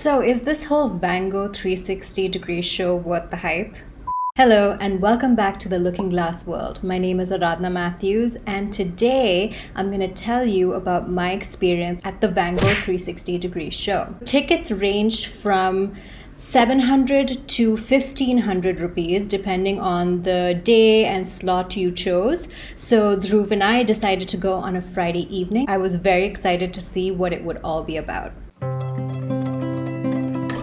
So, is this whole Van Gogh 360-degree show worth the hype? Hello and welcome back to the Looking Glass world. My name is Aradhna Matthews and today I'm going to tell you about my experience at the Van Gogh 360-degree show. Tickets ranged from 700 to 1500 rupees depending on the day and slot you chose. So Dhruv and I decided to go on a Friday evening. I was very excited to see what it would all be about.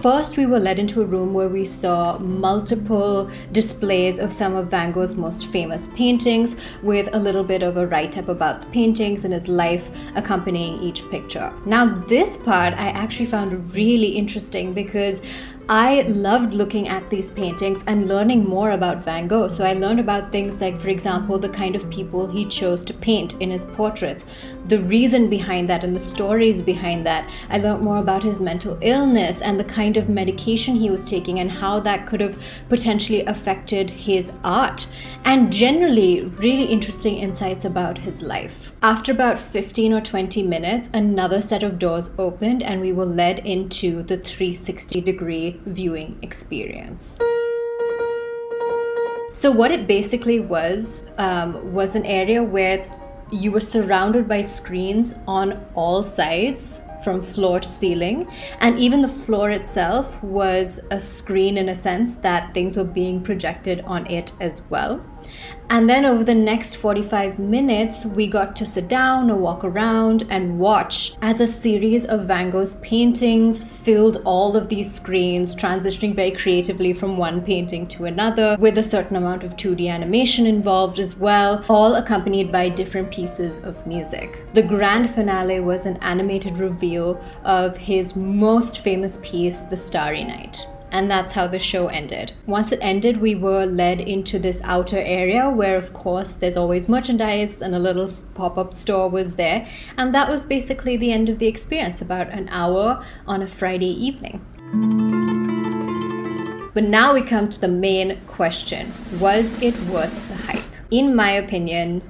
First, we were led into a room where we saw multiple displays of some of Van Gogh's most famous paintings with a little bit of a write-up about the paintings and his life accompanying each picture. Now, this part I actually found really interesting because I loved looking at these paintings and learning more about Van Gogh. So I learned about things like, for example, the kind of people he chose to paint in his portraits, the reason behind that and the stories behind that. I learned more about his mental illness and the kind of medication he was taking and how that could have potentially affected his art. And generally, really interesting insights about his life. After about 15 or 20 minutes, another set of doors opened and we were led into the 360-degree viewing experience. So what it basically was an area where you were surrounded by screens on all sides from floor to ceiling, and even the floor itself was a screen in a sense that things were being projected on it as well. And then over the next 45 minutes, we got to sit down or walk around and watch as a series of Van Gogh's paintings filled all of these screens, transitioning very creatively from one painting to another with a certain amount of 2D animation involved as well, all accompanied by different pieces of music. The grand finale was an animated reveal of his most famous piece, The Starry Night. And that's how the show ended. Once it ended, we were led into this outer area where, of course, there's always merchandise and a little pop-up store was there. And that was basically the end of the experience, about an hour on a Friday evening. But now we come to the main question. Was it worth the hype? In my opinion,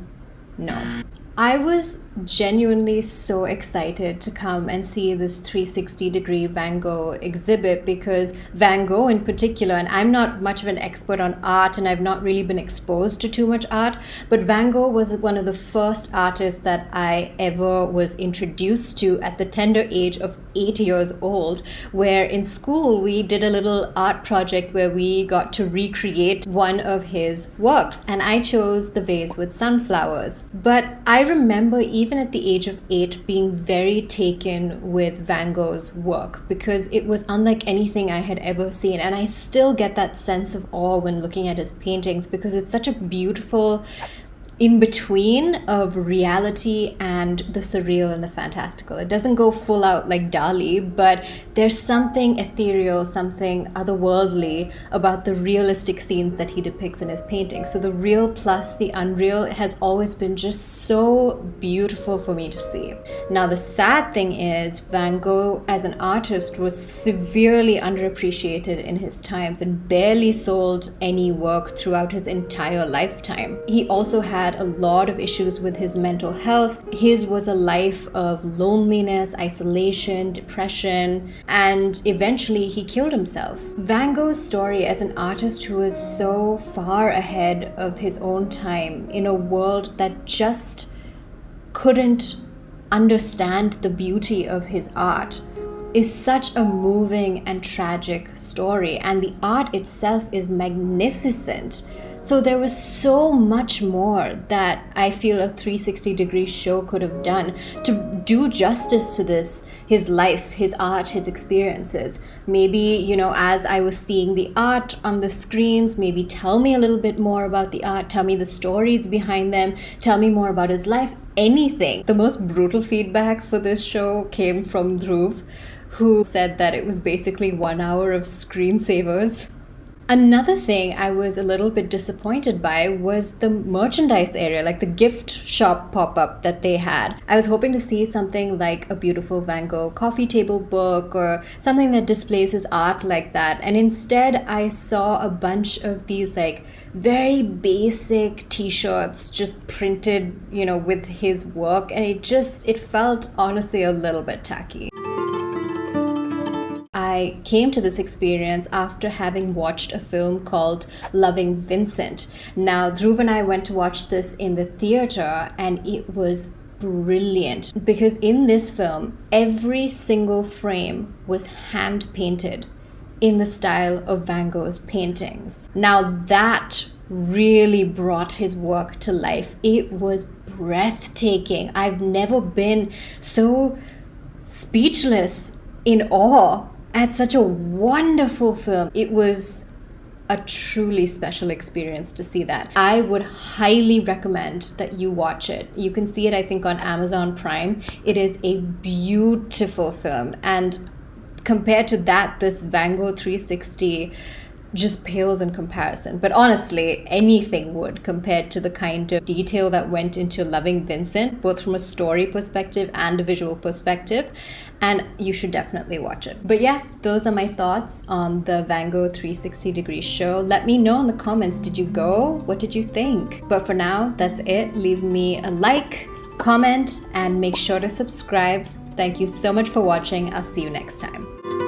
no. I was genuinely so excited to come and see this 360-degree Van Gogh exhibit because Van Gogh in particular, and I'm not much of an expert on art and I've not really been exposed to too much art, but Van Gogh was one of the first artists that I ever was introduced to at the tender age of 8 years old, where in school we did a little art project where we got to recreate one of his works, and I chose the vase with sunflowers. But I remember even at the age of 8 being very taken with Van Gogh's work because it was unlike anything I had ever seen, and I still get that sense of awe when looking at his paintings because it's such a beautiful in-between of reality and the surreal and the fantastical. It doesn't go full out like Dali, but there's something ethereal, something otherworldly about the realistic scenes that he depicts in his paintings. So the real plus the unreal has always been just so beautiful for me to see. Now the sad thing is Van Gogh as an artist was severely underappreciated in his times and barely sold any work throughout his entire lifetime. He also had a lot of issues with his mental health. His was a life of loneliness, isolation, depression, and eventually he killed himself. Van Gogh's story as an artist who was so far ahead of his own time in a world that just couldn't understand the beauty of his art is such a moving and tragic story, and the art itself is magnificent. So there was so much more that I feel a 360-degree show could have done to do justice to this, his life, his art, his experiences. Maybe, as I was seeing the art on the screens, maybe tell me a little bit more about the art, tell me the stories behind them, tell me more about his life, anything. The most brutal feedback for this show came from Dhruv, who said that it was basically 1 hour of screensavers. Another thing I was a little bit disappointed by was the merchandise area, like the gift shop pop-up that they had. I was hoping to see something like a beautiful Van Gogh coffee table book or something that displays his art like that. And instead, I saw a bunch of these like very basic t-shirts just printed, with his work. And it felt honestly a little bit tacky. I came to this experience after having watched a film called Loving Vincent. Now, Dhruv and I went to watch this in the theater, and it was brilliant because in this film, every single frame was hand painted in the style of Van Gogh's paintings. Now, that really brought his work to life. It was breathtaking. I've never been so speechless, in awe at such a wonderful film. It was a truly special experience to see that. I would highly recommend that you watch it. You can see it, I think, on Amazon Prime. It is a beautiful film, and compared to that, this Van Gogh 360 just pales in comparison. But honestly, anything would compared to the kind of detail that went into Loving Vincent, both from a story perspective and a visual perspective. And you should definitely watch it. But yeah, those are my thoughts on the Van Gogh 360 Degree show. Let me know in the comments, did you go? What did you think? But for now, that's it. Leave me a like, comment, and make sure to subscribe. Thank you so much for watching. I'll see you next time.